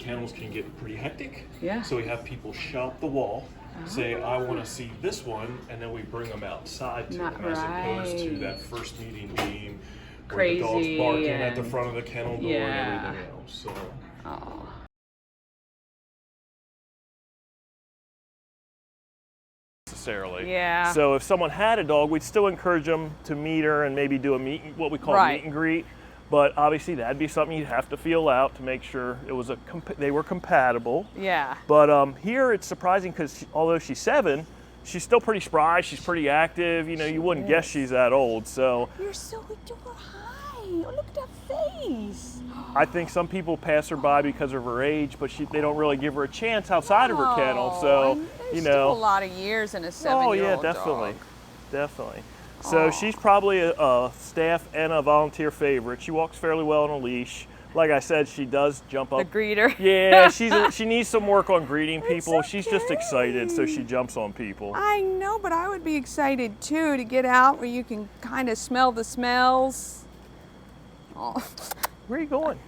kennels can get pretty hectic. Yeah. So we have people shop the wall, say, I want to see this one, and then we bring them outside to them, as opposed to that first meeting being where the dog's barking at the front of the kennel door and everything else. So. Oh. Necessarily. Yeah. So if someone had a dog, we'd still encourage them to meet her and maybe do a what we call a meet and greet. But obviously that'd be something you'd have to feel out to make sure it was they were compatible. Yeah. But here it's surprising because although she's 7, she's still pretty spry. She's pretty active. You know, you wouldn't guess she's that old. So. You're so adorable. Hi. Oh, look at that face. I think some people pass her by because of her age, but they don't really give her a chance outside of her kennel. So, you know, still a lot of years in a 7-year-old Oh yeah, definitely, definitely. So she's probably a staff and a volunteer favorite. She walks fairly well on a leash. Like I said, she does jump up. The greeter. Yeah, she needs some work on greeting people. She's just excited, so she jumps on people. I know, but I would be excited too to get out where you can kind of smell the smells. Oh. Where are you going?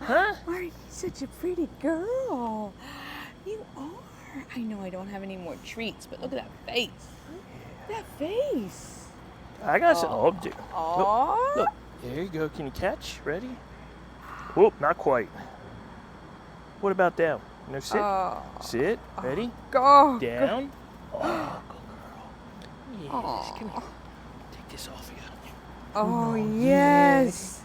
Huh? Are you such a pretty girl? You are. I know I don't have any more treats, but look at that face. That face. I got some. Oh, look, there you go. Can you catch? Ready? Whoop, not quite. What about down? No, sit. Sit. Ready? Go. Down. Oh, good girl. Yes. Come here. Take this off again. Oh, yes.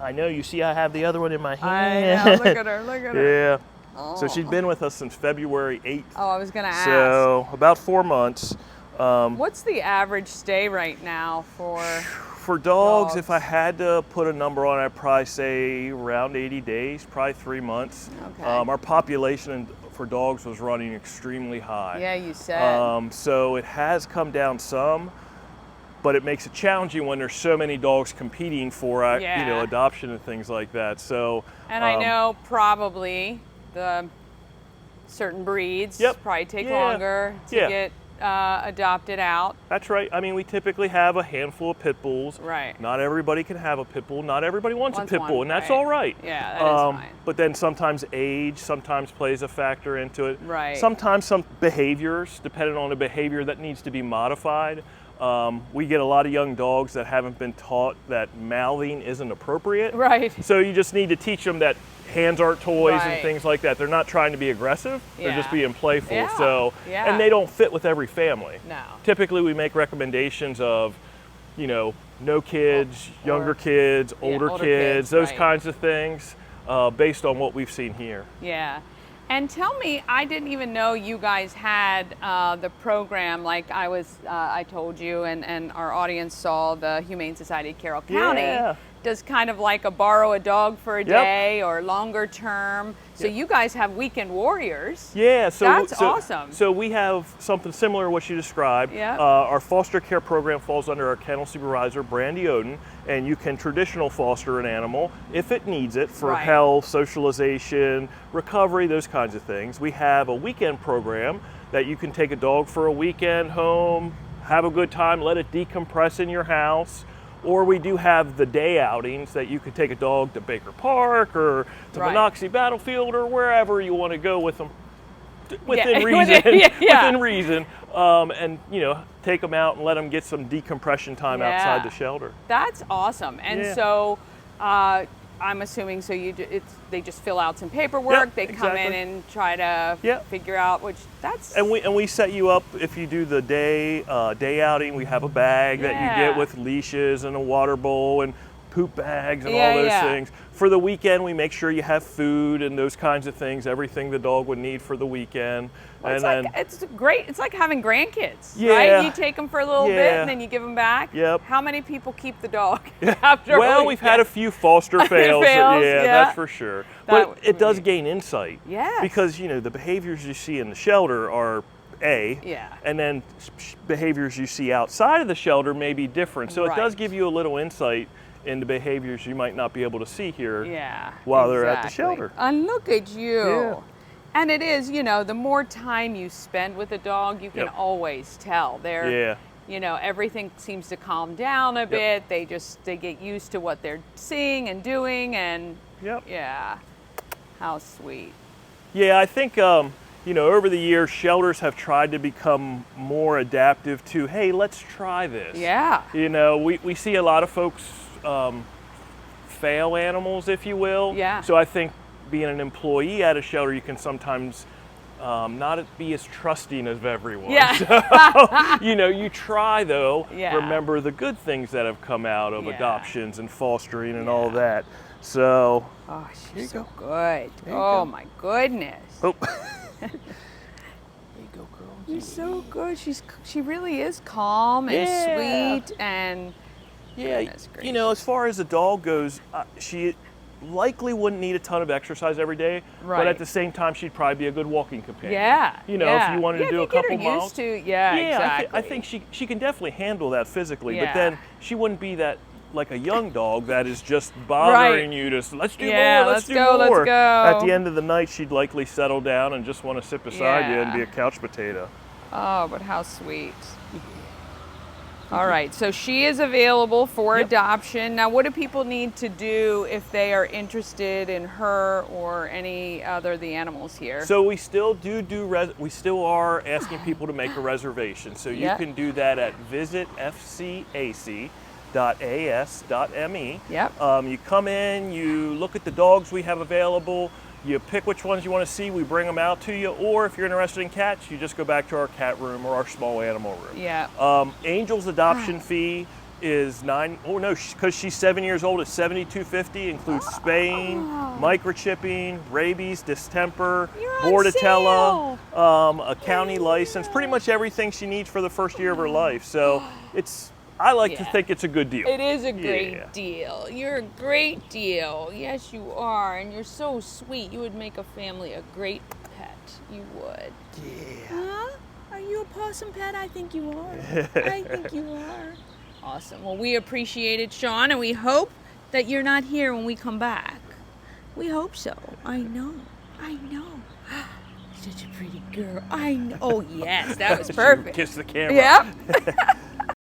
I know. You see, I have the other one in my hand. I know. Look at her. Look at her. Yeah. Oh. So she's been with us since February 8th. Oh, I was going to ask. So about 4 months. What's the average stay right now for dogs? If I had to put a number on it, I'd probably say around 80 days, probably 3 months. Okay. Our population for dogs was running extremely high. Yeah, you said. So it has come down some, but it makes it challenging when there's so many dogs competing for you know, adoption and things like that. So. And I know probably the certain breeds probably take longer to get adopted out. That's right. I mean, we typically have a handful of pit bulls. Right. Not everybody can have a pit bull. Not everybody wants a pit bull, and that's all right. Yeah, that is fine. But then sometimes age sometimes plays a factor into it. Right. Sometimes some behaviors, depending on the behavior that needs to be modified. We get a lot of young dogs that haven't been taught that mouthing isn't appropriate. Right. So you just need to teach them that hands aren't toys and things like that. They're not trying to be aggressive. They're just being playful. Yeah. So, and they don't fit with every family. No. Typically we make recommendations of, you know, no kids, younger kids, older kids, those kinds of things, based on what we've seen here. Yeah. And tell me, I didn't even know you guys had the program, like I told you, and our audience saw the Humane Society of Carroll County. Yeah. Does kind of like a borrow a dog for a day or longer term. So you guys have weekend warriors. Yeah, so that's awesome. So we have something similar to what you described. Yeah. Our foster care program falls under our kennel supervisor, Brandy Oden, and you can traditional foster an animal if it needs it for health, socialization, recovery, those kinds of things. We have a weekend program that you can take a dog for a weekend home, have a good time, let it decompress in your house. Or we do have the day outings that you could take a dog to Baker Park or to Monocacy Battlefield or wherever you want to go with them, within reason. Within reason, and you know, take them out and let them get some decompression time outside the shelter. That's awesome. And so I'm assuming they just fill out some paperwork. They come in and try to figure out And we set you up if you do the day outing. We have a bag that you get with leashes and a water bowl and poop bags and all those things. For the weekend, we make sure you have food and those kinds of things, everything the dog would need for the weekend. Well, it's great. It's like having grandkids, right? You take them for a little bit and then you give them back. Yep. How many people keep the dog after Well, we've had a few foster fails. That's for sure. But it does gain insight. Yes. Because, you know, the behaviors you see in the shelter are and then behaviors you see outside of the shelter may be different. So it does give you a little insight into behaviors you might not be able to see here while they're at the shelter. And look at you. Yeah. And it is, you know, the more time you spend with a dog, you can always tell. They're, you know, everything seems to calm down a bit. They get used to what they're seeing and doing, and How sweet. Yeah, I think, you know, over the years, shelters have tried to become more adaptive to, hey, let's try this. Yeah. You know, we see a lot of folks fail animals, if you will. Yeah. So I think being an employee at a shelter, you can sometimes not be as trusting of everyone. Yeah. So, you know, you try though, Yeah. remember the good things that have come out of Yeah. adoptions and fostering and Yeah. all that. So. Oh, There you she's so go. good. There you Oh go. my goodness. Oh. There you go, girl. You're so good. She really is calm and Yeah. sweet and Yeah, goodness you know, as far as the dog goes, she likely wouldn't need a ton of exercise every day, Right. but at the same time, she'd probably be a good walking companion. yeah. You know, yeah. if you wanted yeah, to do if a you couple get her miles. used to, yeah, exactly. I think she can definitely handle that physically, Yeah. but then she wouldn't be that like a young dog that is just bothering you to let's do Yeah, more, let's do go, let's more. go. At the end of the night, she'd likely settle down and just want to sit beside you and Yeah. be a couch potato. Oh, but how sweet. All right, so she is available for Yep. adoption. Now, what do people need to do if they are interested in her or any other of the animals here? So we still we still are asking people to make a reservation. So you Yeah. can do that at visitfcac.as.me. Yep. You come in, you look at the dogs we have available, you pick which ones you want to see, we bring them out to you, or if you're interested in cats, you just go back to our cat room or our small animal room. Yeah. Angel's adoption fee is because she's 7 years old, it's $72.50, includes spaying, microchipping, rabies, distemper, You're on bordetella, a county license, pretty much everything she needs for the first year of her life. So I like to Yeah. think it's a good deal. It is a great Yeah. deal. You're a great deal. Yes, you are. And you're so sweet. You would make a family a great pet. You would. Yeah. Huh? Are you a possum pet? I think you are. I think you are. Awesome. Well, we appreciate it, Sean, and we hope that you're not here when we come back. We hope so. I know. I know. Such a pretty girl. I know. Oh, yes. That was She perfect. Kiss the camera. Yeah.